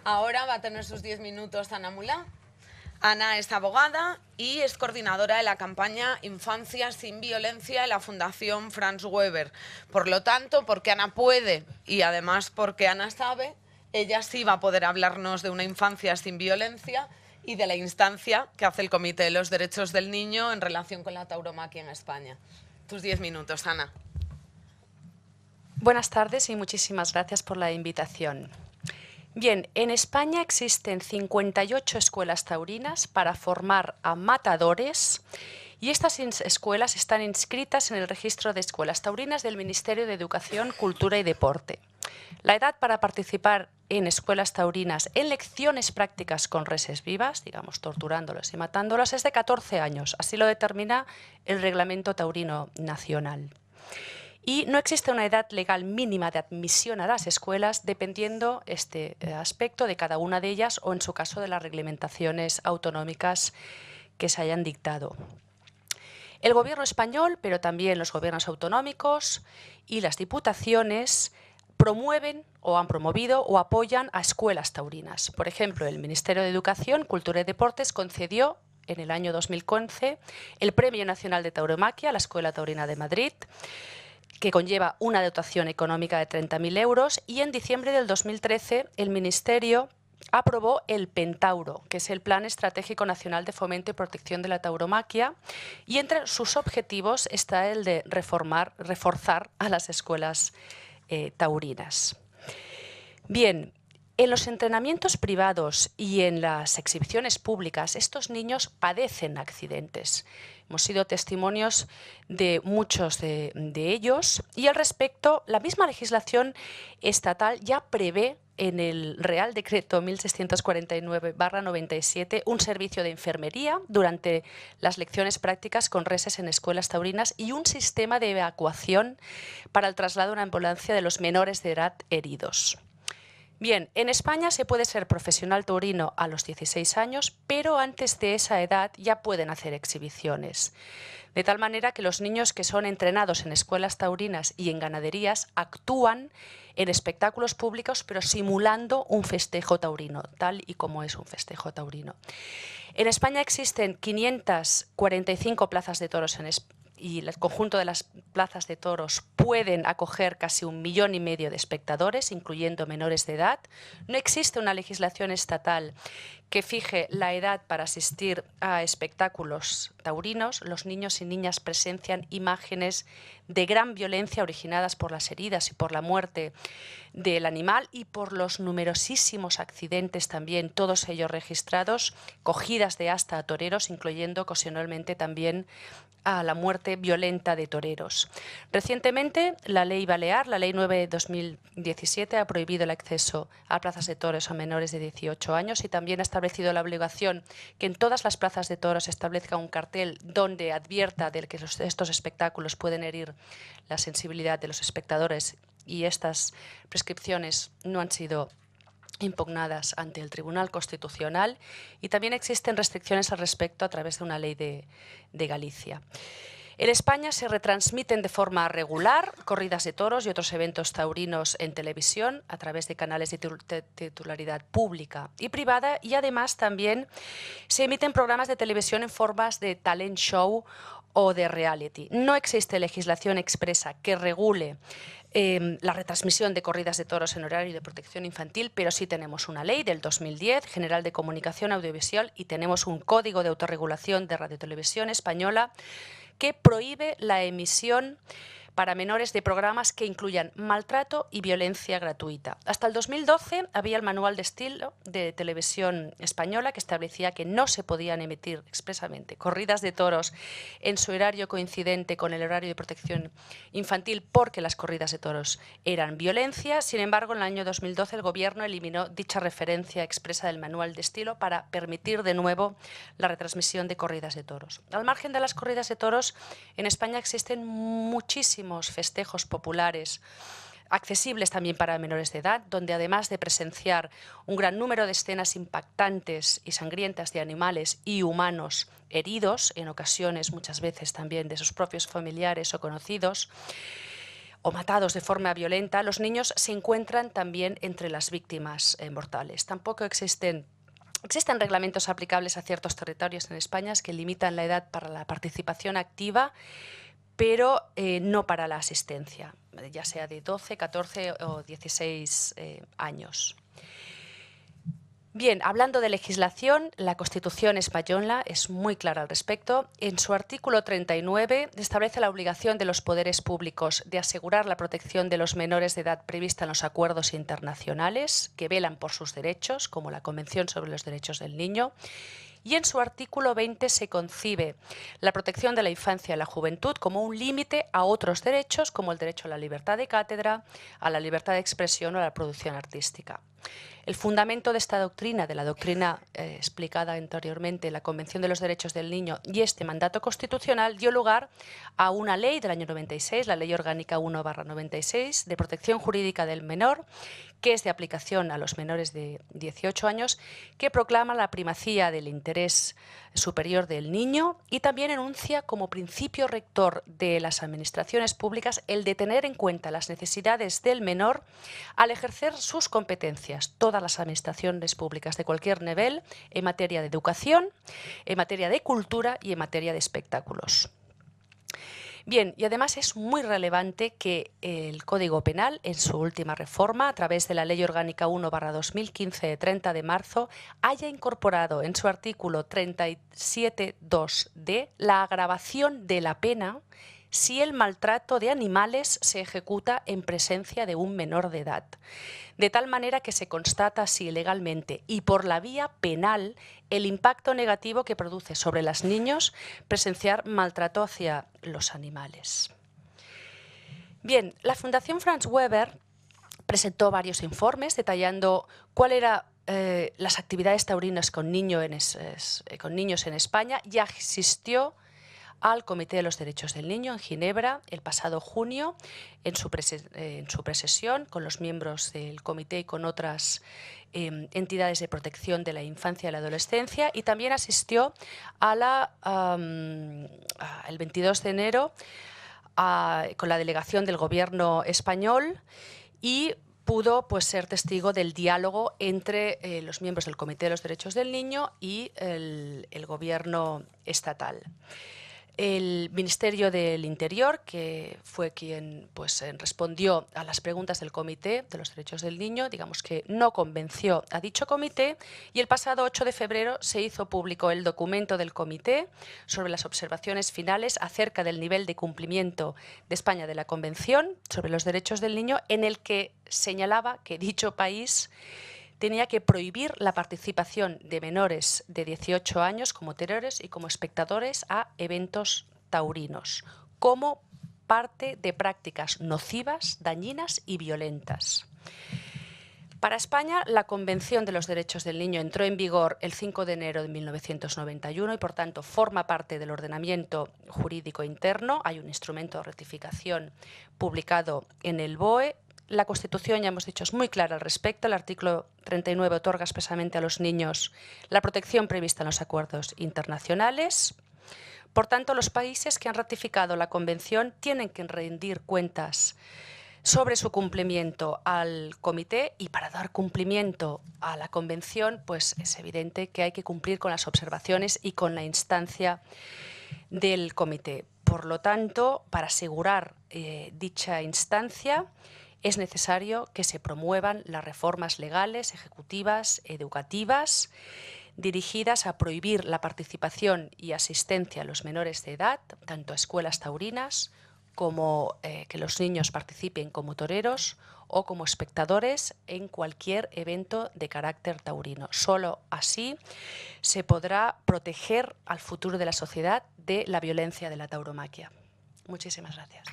Ahora va a tener sus 10 minutos Ana Mulá. Ana es abogada y es coordinadora de la campaña Infancia sin Violencia de la Fundación Franz Weber. Por lo tanto, porque Ana puede y además porque Ana sabe, ella sí va a poder hablarnos de una infancia sin violencia y de la instancia que hace el Comité de los Derechos del Niño en relación con la tauromaquia en España. Tus 10 minutos, Ana. Buenas tardes y muchísimas gracias por la invitación. Bien, en España existen 58 escuelas taurinas para formar a matadores y estas escuelas están inscritas en el registro de escuelas taurinas del Ministerio de Educación, Cultura y Deporte. La edad para participar en escuelas taurinas en lecciones prácticas con reses vivas, digamos torturándolas y matándolas, es de 14 años. Así lo determina el Reglamento Taurino Nacional. Y no existe una edad legal mínima de admisión a las escuelas, dependiendo este aspecto de cada una de ellas o, en su caso, de las reglamentaciones autonómicas que se hayan dictado. El Gobierno español, pero también los gobiernos autonómicos y las diputaciones promueven o han promovido o apoyan a escuelas taurinas. Por ejemplo, el Ministerio de Educación, Cultura y Deportes concedió en el año 2015 el Premio Nacional de Tauromaquia a la Escuela Taurina de Madrid, que conlleva una dotación económica de 30.000 euros, y en diciembre del 2013 el Ministerio aprobó el Pentauro, que es el Plan Estratégico Nacional de Fomento y Protección de la Tauromaquia, y entre sus objetivos está el de reforzar a las escuelas taurinas. Bien, en los entrenamientos privados y en las exhibiciones públicas, estos niños padecen accidentes. Hemos sido testimonios de muchos de ellos y al respecto, la misma legislación estatal ya prevé en el Real Decreto 1649/97 un servicio de enfermería durante las lecciones prácticas con reses en escuelas taurinas y un sistema de evacuación para el traslado en ambulancia de los menores de edad heridos. Bien, en España se puede ser profesional taurino a los 16 años, pero antes de esa edad ya pueden hacer exhibiciones. De tal manera que los niños que son entrenados en escuelas taurinas y en ganaderías actúan en espectáculos públicos, pero simulando un festejo taurino, tal y como es un festejo taurino. En España existen 545 plazas de toros y el conjunto de las plazas de toros pueden acoger casi 1,5 millones de espectadores, incluyendo menores de edad. No existe una legislación estatal que fije la edad para asistir a espectáculos taurinos. Los niños y niñas presencian imágenes de gran violencia originadas por las heridas y por la muerte del animal y por los numerosísimos accidentes también, todos ellos registrados, cogidas de asta a toreros, incluyendo ocasionalmente también a la muerte violenta de toreros. Recientemente, la ley balear, la ley 9/2017, ha prohibido el acceso a plazas de toros a menores de 18 años y también ha establecido la obligación que en todas las plazas de toros se establezca un cartel donde advierta de que estos espectáculos pueden herir la sensibilidad de los espectadores, y estas prescripciones no han sido impugnadas ante el Tribunal Constitucional, y también existen restricciones al respecto a través de una ley de Galicia. En España se retransmiten de forma regular corridas de toros y otros eventos taurinos en televisión a través de canales de titularidad pública y privada, y además también se emiten programas de televisión en formas de talent show o de reality. No existe legislación expresa que regule la retransmisión de corridas de toros en horario de protección infantil, pero sí tenemos una ley del 2010, General de Comunicación Audiovisual, y tenemos un Código de Autorregulación de Radiotelevisión Española que prohíbe la emisión para menores de programas que incluyan maltrato y violencia gratuita. Hasta el 2012 había el Manual de Estilo de Televisión Española que establecía que no se podían emitir expresamente corridas de toros en su horario coincidente con el horario de protección infantil porque las corridas de toros eran violencia. Sin embargo, en el año 2012 el Gobierno eliminó dicha referencia expresa del Manual de Estilo para permitir de nuevo la retransmisión de corridas de toros. Al margen de las corridas de toros, en España existen muchísimos festejos populares accesibles también para menores de edad, donde además de presenciar un gran número de escenas impactantes y sangrientas de animales y humanos heridos, en ocasiones muchas veces también de sus propios familiares o conocidos, o matados de forma violenta, los niños se encuentran también entre las víctimas mortales. Tampoco existen reglamentos aplicables a ciertos territorios en España que limitan la edad para la participación activa, pero no para la asistencia, ya sea de 12, 14 o 16 años. Bien, hablando de legislación, la Constitución española es muy clara al respecto. En su artículo 39 establece la obligación de los poderes públicos de asegurar la protección de los menores de edad prevista en los acuerdos internacionales que velan por sus derechos, como la Convención sobre los Derechos del Niño. Y en su artículo 20 se concibe la protección de la infancia y la juventud como un límite a otros derechos, como el derecho a la libertad de cátedra, a la libertad de expresión o a la producción artística. El fundamento de esta doctrina, de la doctrina explicada anteriormente, la Convención de los Derechos del Niño y este mandato constitucional, dio lugar a una ley del año 96, la Ley Orgánica 1/96, de protección jurídica del menor, que es de aplicación a los menores de 18 años, que proclama la primacía del interés superior del niño y también enuncia como principio rector de las administraciones públicas el de tener en cuenta las necesidades del menor al ejercer sus competencias, todas las administraciones públicas de cualquier nivel, en materia de educación, en materia de cultura y en materia de espectáculos. Bien, y además es muy relevante que el Código Penal, en su última reforma, a través de la Ley Orgánica 1/2015 de 30 de marzo, haya incorporado en su artículo 37.2d la agravación de la pena si el maltrato de animales se ejecuta en presencia de un menor de edad, de tal manera que se constata así legalmente y por la vía penal el impacto negativo que produce sobre los niños presenciar maltrato hacia los animales. Bien, la Fundación Franz Weber presentó varios informes detallando cuál era las actividades taurinas con niños en España y asistió al Comité de los Derechos del Niño en Ginebra el pasado junio en su presesión con los miembros del comité y con otras entidades de protección de la infancia y la adolescencia, y también asistió a el 22 de enero con la delegación del Gobierno español y pudo ser testigo del diálogo entre los miembros del Comité de los Derechos del Niño y el Gobierno estatal. El Ministerio del Interior, que fue quien respondió a las preguntas del Comité de los Derechos del Niño, digamos que no convenció a dicho comité, y el pasado 8 de febrero se hizo público el documento del Comité sobre las observaciones finales acerca del nivel de cumplimiento de España de la Convención sobre los Derechos del Niño, en el que señalaba que dicho país tenía que prohibir la participación de menores de 18 años como toreros y como espectadores a eventos taurinos, como parte de prácticas nocivas, dañinas y violentas. Para España, la Convención de los Derechos del Niño entró en vigor el 5 de enero de 1991 y, por tanto, forma parte del ordenamiento jurídico interno. Hay un instrumento de rectificación publicado en el BOE. La Constitución, ya hemos dicho, es muy clara al respecto. El artículo 39 otorga expresamente a los niños la protección prevista en los acuerdos internacionales. Por tanto, los países que han ratificado la Convención tienen que rendir cuentas sobre su cumplimiento al Comité, y para dar cumplimiento a la Convención, es evidente que hay que cumplir con las observaciones y con la instancia del Comité. Por lo tanto, para asegurar dicha instancia, es necesario que se promuevan las reformas legales, ejecutivas, educativas, dirigidas a prohibir la participación y asistencia a los menores de edad, tanto a escuelas taurinas como que los niños participen como toreros o como espectadores en cualquier evento de carácter taurino. Solo así se podrá proteger al futuro de la sociedad de la violencia de la tauromaquia. Muchísimas gracias.